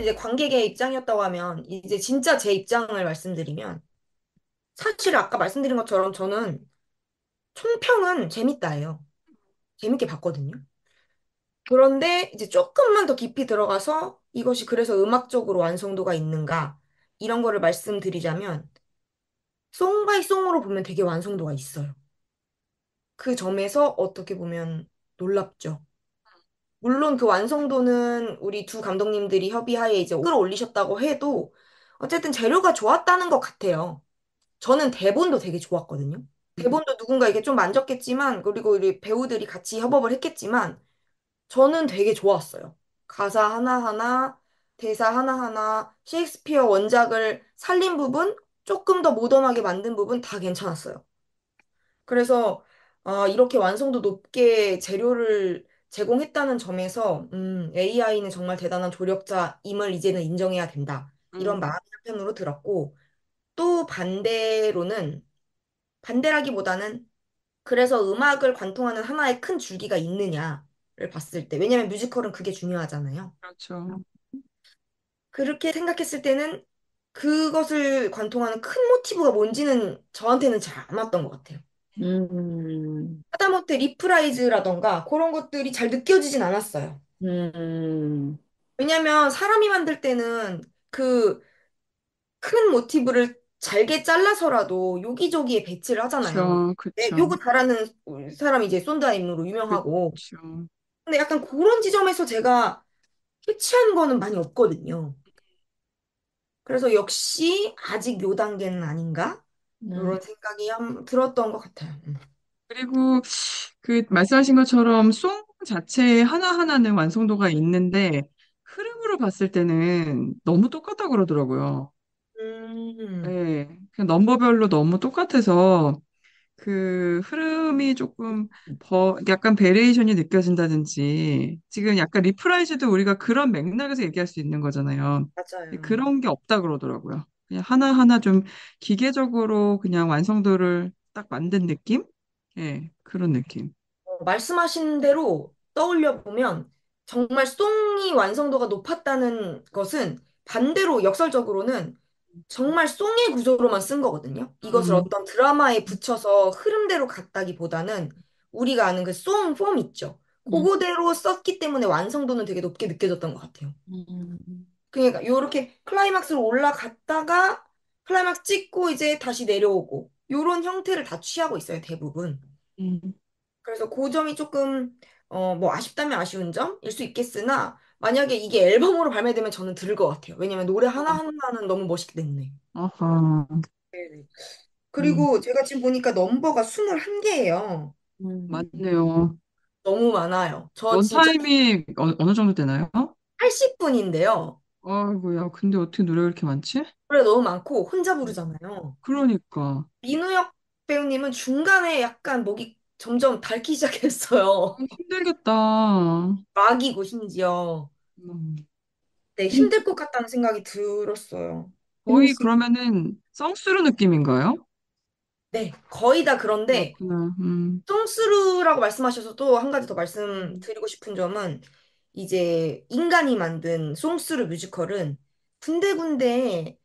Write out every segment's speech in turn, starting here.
이제 관객의 입장이었다고 하면 이제 진짜 제 입장을 말씀드리면 사실 아까 말씀드린 것처럼 저는 총평은 재밌다예요. 재밌게 봤거든요. 그런데 이제 조금만 더 깊이 들어가서 이것이 그래서 음악적으로 완성도가 있는가 이런 거를 말씀드리자면 송 바이 송으로 보면 되게 완성도가 있어요. 그 점에서 어떻게 보면 놀랍죠. 물론 그 완성도는 우리 두 감독님들이 협의하에 이제 끌어올리셨다고 해도 어쨌든 재료가 좋았다는 것 같아요. 저는 대본도 되게 좋았거든요. 대본도 누군가 이게 좀 만졌겠지만, 그리고 우리 배우들이 같이 협업을 했겠지만, 저는 되게 좋았어요. 가사 하나하나, 대사 하나하나, 셰익스피어 원작을 살린 부분, 조금 더 모던하게 만든 부분 다 괜찮았어요. 그래서 이렇게 완성도 높게 재료를 제공했다는 점에서 AI는 정말 대단한 조력자임을 이제는 인정해야 된다. 이런 음, 마음이 한편으로 들었고, 또 반대로는 반대라기보다는 그래서 음악을 관통하는 하나의 큰 줄기가 있느냐를 봤을 때, 왜냐면 뮤지컬은 그게 중요하잖아요. 그렇죠. 그렇게 생각했을 때는 그것을 관통하는 큰 모티브가 뭔지는 저한테는 잘 안 왔던 것 같아요. 음, 하다못해 리프라이즈라던가 그런 것들이 잘 느껴지진 않았어요. 음, 왜냐면 사람이 만들 때는 그 큰 모티브를 잘게 잘라서라도 여기저기에 배치를 하잖아요. 그쵸, 네, 그쵸, 요거 잘하는 사람이 이제 손다임으로 유명하고. 그쵸. 근데 약간 그런 지점에서 제가 캐치한 거는 많이 없거든요. 그래서 역시 아직 요 단계는 아닌가? 음. 이런 생각이 들었던 것 같아요. 그리고 그 말씀하신 것처럼 송 자체에 하나하나는 완성도가 있는데 흐름으로 봤을 때는 너무 똑같다 그러더라고요. 음, 네, 그냥 넘버별로 너무 똑같아서 그 흐름이 조금 약간 베리에이션이 느껴진다든지 지금 약간 리프라이즈도 우리가 그런 맥락에서 얘기할 수 있는 거잖아요. 근데 맞아요. 그런 게 없다 그러더라고요. 그냥 하나하나 좀 기계적으로 그냥 완성도를 딱 만든 느낌? 예, 그런 느낌. 말씀하신 대로 떠올려 보면 정말 송이 완성도가 높았다는 것은 반대로 역설적으로는 정말 송의 구조로만 쓴 거거든요. 이것을 음, 어떤 드라마에 붙여서 흐름대로 갔다기보다는 우리가 아는 그 송 폼 있죠. 음, 그거대로 썼기 때문에 완성도는 되게 높게 느껴졌던 것 같아요. 음, 그러니까 요렇게 클라이막스로 올라갔다가 클라이막스 찍고 이제 다시 내려오고 요런 형태를 다 취하고 있어요, 대부분. 음, 그래서 그 점이 조금 뭐 아쉽다면 아쉬운 점일 수 있겠으나 만약에 이게 앨범으로 발매되면 저는 들을 것 같아요. 왜냐면 노래 하나하나는 너무 멋있기 때문에. 아하, 네네. 음, 그리고 제가 지금 보니까 넘버가 21개예요. 맞네요. 너무 많아요. 저 진짜 런타임이 어느 정도 되나요? 80분인데요. 아이고야, 근데 어떻게 노래가 이렇게 많지? 노래 너무 많고 혼자 음. 부르잖아요. 그러니까. 민우혁 배우님은 중간에 약간 목이 점점 닳기 시작했어요. 힘들겠다. 막이고 심지어. 음. 네, 힘들 것 같다는 생각이 들었어요. 거의 그러면은 성스루 느낌인가요? 네, 거의 다 그런데 그렇구나. 송스루라고 말씀하셔서 또 한 가지 더 음, 말씀드리고 싶은 점은 이제 인간이 만든 송스루 뮤지컬은 군데군데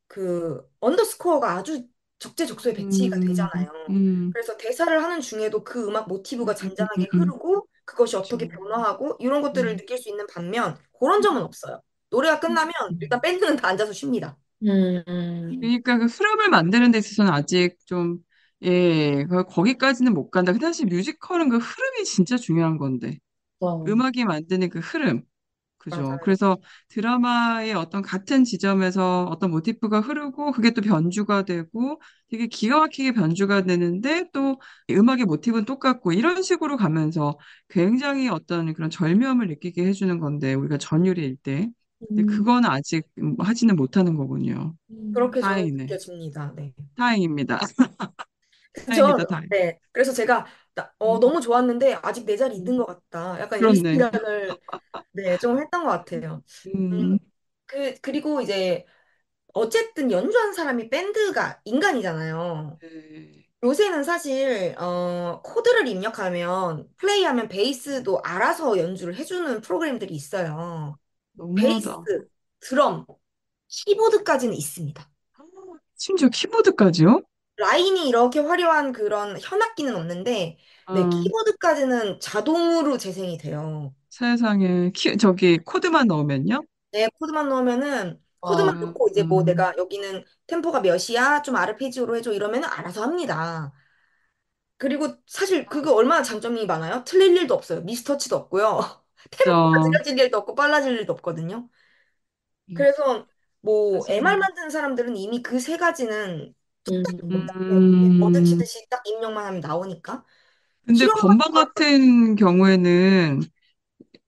그 언더스코어가 아주 적재적소에 배치가 음, 되잖아요. 음, 그래서 대사를 하는 중에도 그 음악 모티브가 잔잔하게 음. 흐르고 그것이 어떻게 그렇죠. 변화하고 이런 것들을 음, 느낄 수 있는 반면 그런 점은 없어요. 노래가 끝나면 일단 음. 밴드는 다 앉아서 쉽니다. 그러니까 그 흐름을 만드는 데 있어서는 아직 좀, 예, 거기까지는 못 간다. 근데 사실 뮤지컬은 그 흐름이 진짜 중요한 건데. 음악이 만드는 그 흐름. 그죠. 맞아요. 그래서 드라마의 어떤 같은 지점에서 어떤 모티프가 흐르고 그게 또 변주가 되고 되게 기가 막히게 변주가 되는데 또 음악의 모티브는 똑같고 이런 식으로 가면서 굉장히 어떤 그런 절묘함을 느끼게 해주는 건데 우리가 전율일 때. 근데 그건 아직 하지는 못하는 거군요. 그렇게 저는 다행이네. 느껴집니다. 네. 다행입니다. 그죠? 다행이다, 다행. 네. 그래서 제가 음, 너무 좋았는데 아직 내 자리 음. 있는 것 같다. 약간 이 그렇네. 생각을 네, 좀 했던 것 같아요. 음, 음, 그리고 이제 어쨌든 연주한 사람이 밴드가 인간이잖아요. 네. 요새는 사실 코드를 입력하면 플레이하면 베이스도 알아서 연주를 해주는 프로그램들이 있어요. 베이스 너무하다. 드럼, 키보드까지는 있습니다. 심지어 키보드까지요? 라인이 이렇게 화려한 그런 현악기는 없는데, 네, 어, 키보드까지는 자동으로 재생이 돼요. 세상에. 저기 코드만 넣으면요? 네, 코드만 넣으면은, 코드만 와, 넣고 이제 뭐 내가 여기는 템포가 몇이야? 좀 아르페지오로 해줘. 이러면은 알아서 합니다. 그리고 사실 그거 얼마나 장점이 많아요? 틀릴 일도 없어요. 미스터치도 없고요. 템포가 진짜. 느려질 일도 없고 빨라질 일도 없거든요. 그래서 뭐 MR 세상에. 만드는 사람들은 이미 그 세 가지는 버드 음, 치듯이 딱 입력만 하면 나오니까 근데 필요한 건반 것만. 같은 경우에는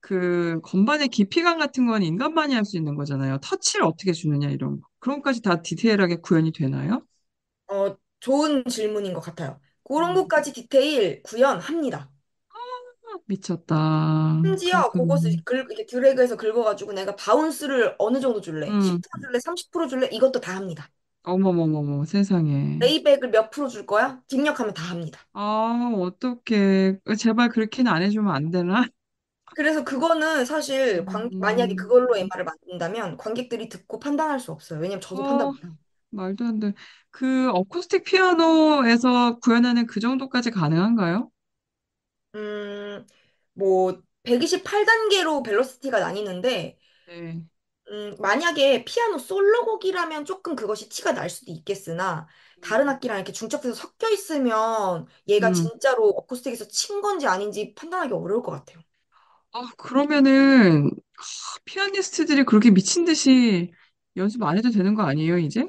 그 건반의 깊이감 같은 건 인간만이 할 수 있는 거잖아요. 터치를 어떻게 주느냐 이런 거. 그런 것까지 다 디테일하게 구현이 되나요? 좋은 질문인 것 같아요. 그런 음, 것까지 디테일 구현합니다. 미쳤다. 심지어 그것을 그렇군요. 이렇게 드래그해서 긁어가지고 내가 바운스를 어느 정도 줄래? 음, 10% 줄래? 30% 줄래? 이것도 다 합니다. 어머머머머, 세상에. 레이백을 몇 프로 줄 거야? 입력하면 다 합니다. 아, 어떡해. 제발 그렇게는 안 해주면 안 되나? 그래서 그거는 사실 만약에 음, 그걸로 MR을 만든다면 관객들이 듣고 판단할 수 없어요. 왜냐면 저도 판단 어, 못해요. 말도 안 돼. 그 어쿠스틱 피아노에서 구현하는 그 정도까지 가능한가요? 음, 뭐 128단계로 벨로시티가 나뉘는데 네. 만약에 피아노 솔로곡이라면 조금 그것이 티가 날 수도 있겠으나 다른 음, 악기랑 이렇게 중첩돼서 섞여 있으면 얘가 음. 진짜로 어쿠스틱에서 친 건지 아닌지 판단하기 어려울 것 같아요. 그러면은 피아니스트들이 그렇게 미친 듯이 연습 안 해도 되는 거 아니에요, 이제?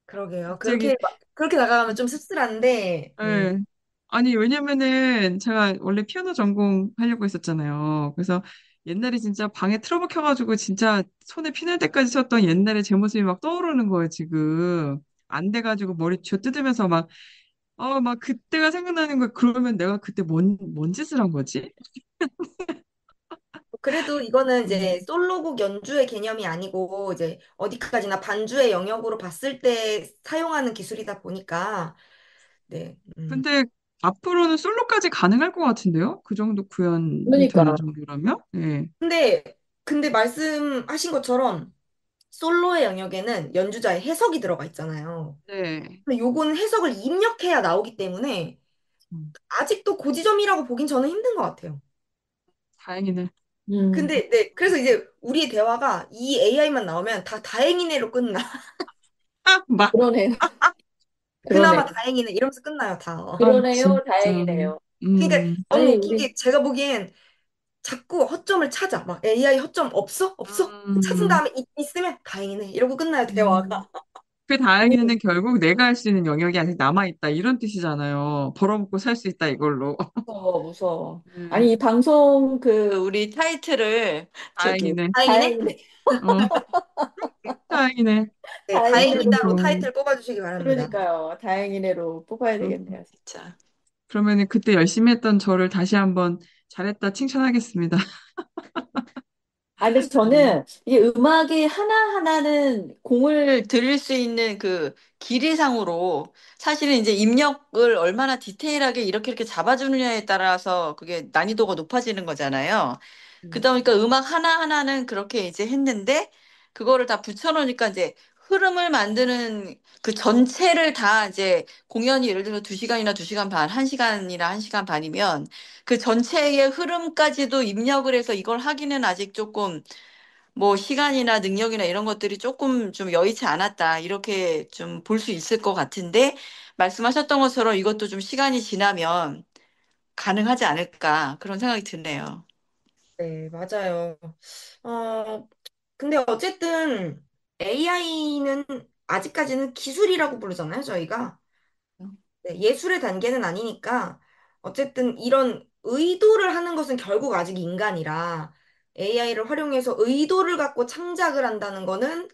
그러게요. 갑자기, 그렇게 나가면 좀 씁쓸한데, 네. 예. 아니, 왜냐면은 제가 원래 피아노 전공하려고 했었잖아요. 그래서 옛날에 진짜 방에 틀어박혀가지고 진짜 손에 피날 때까지 쳤던 옛날에 제 모습이 막 떠오르는 거예요, 지금. 안 돼가지고 머리 쥐어 뜯으면서 막 그때가 생각나는 거예요. 그러면 내가 그때 뭔 짓을 한 거지? 그래도 이거는 이제 음. 솔로곡 연주의 개념이 아니고 이제 어디까지나 반주의 영역으로 봤을 때 사용하는 기술이다 보니까 네. 근데 앞으로는 솔로까지 가능할 것 같은데요? 그 정도 구현이 되는 그러니까. 정도라면? 예. 근데 근데 말씀하신 것처럼 솔로의 영역에는 연주자의 해석이 들어가 있잖아요. 네. 근데 요거는 해석을 입력해야 나오기 때문에 음, 아직도 고지점이라고 보긴 저는 힘든 것 같아요. 다행이네. 음, 근데 네, 그래서 이제 우리의 대화가 이 AI만 나오면 다 다행이네로 끝나. 아, 그러네요. 그나마 그러네요. 다행이네 이러면서 끝나요, 다. 그러네요. 진짜. 다행이네요. 그러니까 너무 아니, 웃긴 우리, 게 제가 보기엔 자꾸 허점을 찾아. 막 AI 허점 없어? 없어? 찾은 음, 다음에 있으면 다행이네. 이러고 끝나요, 음. 대화가. 그 다행히는 결국 내가 할 수 있는 영역이 아직 남아있다. 이런 뜻이잖아요. 벌어먹고 살 수 있다, 이걸로. 무서워, 무서워. 네, 아니, 이 방송 우리 타이틀을 다행이네. 다행이네? 다행이네. 어, 다행이네. 네, 다행이네로, 다행이다로 타이틀 뽑아주시기 바랍니다. 그러니까요. 다행이네로 뽑아야 어, 되겠네요, 진짜. 그러면은 그때 열심히 했던 저를 다시 한번 잘했다 칭찬하겠습니다. 그래서 저는 이게 음악이 하나하나는 공을 들일 수 있는 그 길이상으로 사실은 이제 입력을 얼마나 디테일하게 이렇게 잡아주느냐에 따라서 그게 난이도가 높아지는 거잖아요. 음. 그러다 보니까 음악 하나하나는 그렇게 이제 했는데 그거를 다 붙여놓으니까 이제 흐름을 만드는 그 전체를 다 이제 공연이 예를 들어 2시간이나 2시간 반, 1시간이나 1시간 반이면 그 전체의 흐름까지도 입력을 해서 이걸 하기는 아직 조금 뭐 시간이나 능력이나 이런 것들이 조금 좀 여의치 않았다. 이렇게 좀 볼 수 있을 것 같은데 말씀하셨던 것처럼 이것도 좀 시간이 지나면 가능하지 않을까 그런 생각이 드네요. 네, 맞아요. 어, 근데 어쨌든 AI는 아직까지는 기술이라고 부르잖아요, 저희가. 네, 예술의 단계는 아니니까 어쨌든 이런 의도를 하는 것은 결국 아직 인간이라 AI를 활용해서 의도를 갖고 창작을 한다는 거는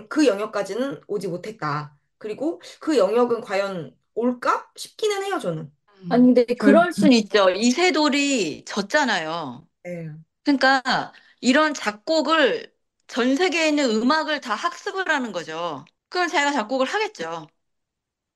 그 영역까지는 오지 못했다. 그리고 그 영역은 과연 올까 싶기는 해요, 저는. 아니, 근데 그, 그럴 순 있죠. 이세돌이 졌잖아요. 네. 그러니까 이런 작곡을 전 세계에 있는 음악을 다 학습을 하는 거죠. 그럼 자기가 작곡을 하겠죠.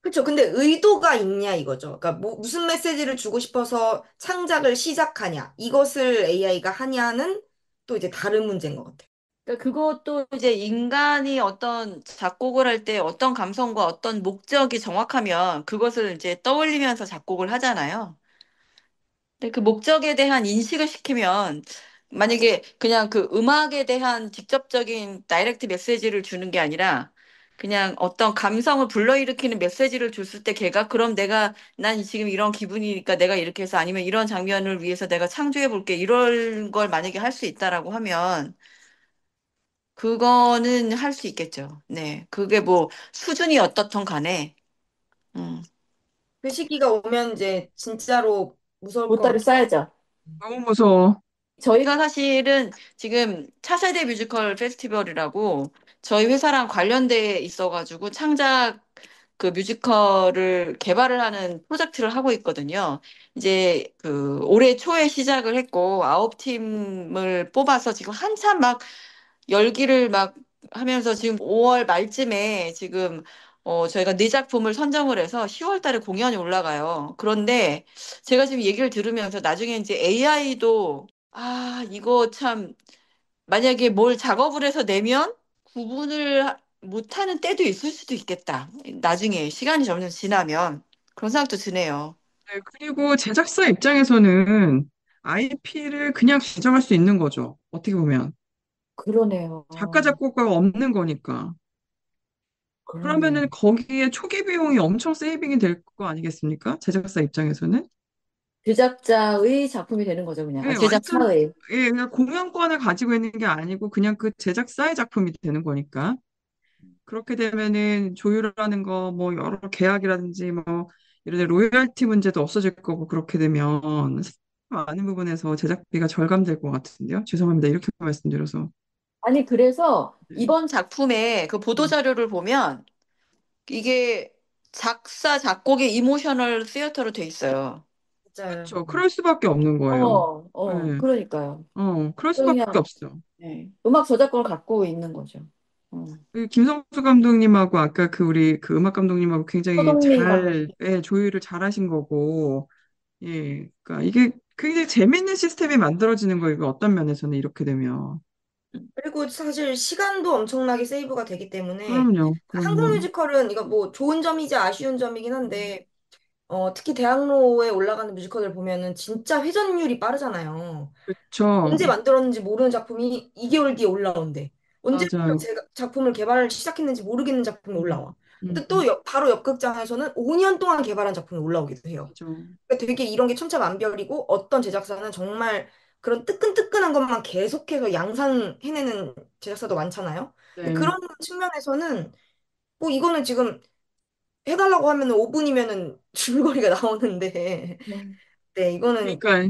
그렇죠. 근데 의도가 있냐 이거죠. 그러니까 무슨 메시지를 주고 싶어서 창작을 시작하냐. 이것을 AI가 하냐는 또 이제 다른 문제인 것 같아요. 그러니까 그것도 이제 인간이 어떤 작곡을 할 때 어떤 감성과 어떤 목적이 정확하면 그것을 이제 떠올리면서 작곡을 하잖아요. 근데 그 목적에 대한 인식을 시키면 만약에 그냥 그 음악에 대한 직접적인 다이렉트 메시지를 주는 게 아니라 그냥 어떤 감성을 불러일으키는 메시지를 줬을 때 걔가 그럼 내가 난 지금 이런 기분이니까 내가 이렇게 해서 아니면 이런 장면을 위해서 내가 창조해 볼게 이런 걸 만약에 할 수 있다라고 하면 그거는 할 수 있겠죠. 네. 그게 뭐 수준이 어떻든 간에 음. 그 시기가 오면 이제 진짜로 무서울 것 보따리 같아요. 싸야죠. 너무 무서워. 저희가 사실은 지금 차세대 뮤지컬 페스티벌이라고 저희 회사랑 관련돼 있어가지고 창작 그 뮤지컬을 개발을 하는 프로젝트를 하고 있거든요. 이제 그 올해 초에 시작을 했고 9팀을 뽑아서 지금 한참 막 열기를 막 하면서 지금 5월 말쯤에 지금 저희가 네 작품을 선정을 해서 10월 달에 공연이 올라가요. 그런데 제가 지금 얘기를 들으면서 나중에 이제 AI도 이거 참 만약에 뭘 작업을 해서 내면 구분을 못하는 때도 있을 수도 있겠다. 나중에 시간이 점점 지나면 그런 생각도 드네요. 네, 그리고 제작사 입장에서는 IP를 그냥 가져갈 수 있는 거죠. 어떻게 보면. 그러네요. 작가, 작곡가가 없는 거니까. 그러네. 그러면은 거기에 초기 비용이 엄청 세이빙이 될 거 아니겠습니까? 제작사 입장에서는. 제작자의 작품이 되는 거죠, 그냥. 예, 완전, 제작사의. 예, 그냥 공연권을 가지고 있는 게 아니고 그냥 그 제작사의 작품이 되는 거니까. 그렇게 되면은 조율하는 거, 뭐, 여러 계약이라든지, 뭐, 예를 들어 로열티 문제도 없어질 거고, 그렇게 되면 많은 부분에서 제작비가 절감될 것 같은데요. 죄송합니다. 이렇게 말씀드려서. 아니, 그래서 네. 이번 작품의 그 보도자료를 보면 이게 작사, 작곡의 이모셔널 시어터로 돼 있어요. 맞아요. 그렇죠. 그럴 수밖에 없는 거예요. 네. 그러니까요. 그럴 수밖에 그냥, 없어. 네. 음악 저작권을 갖고 있는 거죠. 어. 그 김성수 감독님하고 아까 그 우리 그 음악 감독님하고 굉장히 서동민 감독. 잘, 예, 조율을 잘 하신 거고, 예, 그러니까 이게 굉장히 재밌는 시스템이 만들어지는 거예요. 이거 어떤 면에서는 이렇게 되면. 그리고 사실 시간도 엄청나게 세이브가 되기 때문에 그럼요, 한국 그럼요. 뮤지컬은 이거 뭐 좋은 점이자 아쉬운 점이긴 한데 특히 대학로에 올라가는 뮤지컬을 보면은 진짜 회전율이 빠르잖아요. 언제 그렇죠. 만들었는지 모르는 작품이 2개월 뒤에 올라온대. 언제부터 맞아요. 제가 작품을 개발을 시작했는지 모르겠는 작품이 음, 올라와. 근데 또 음, 바로 옆 극장에서는 5년 동안 개발한 작품이 올라오기도 해요. 맞아. 그러니까 되게 이런 게 천차만별이고 어떤 제작사는 정말 그런 뜨끈뜨끈한 것만 계속해서 양산해내는 제작사도 많잖아요. 근데 네. 그런 측면에서는 뭐 이거는 지금 해달라고 하면 5분이면은 줄거리가 나오는데 음, 네 이거는 그러니까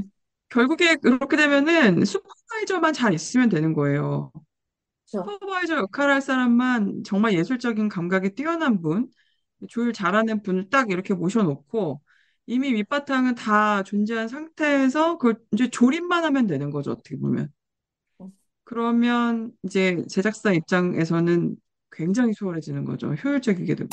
결국에 그렇게 되면은 슈퍼바이저만 잘 있으면 되는 거예요. 그렇죠. 슈퍼바이저 역할을 할 사람만 정말 예술적인 감각이 뛰어난 분, 조율 잘하는 분을 딱 이렇게 모셔놓고 이미 밑바탕은 다 존재한 상태에서 그걸 이제 조립만 하면 되는 거죠, 어떻게 보면. 그러면 이제 제작사 입장에서는 굉장히 수월해지는 거죠. 효율적이게 되고.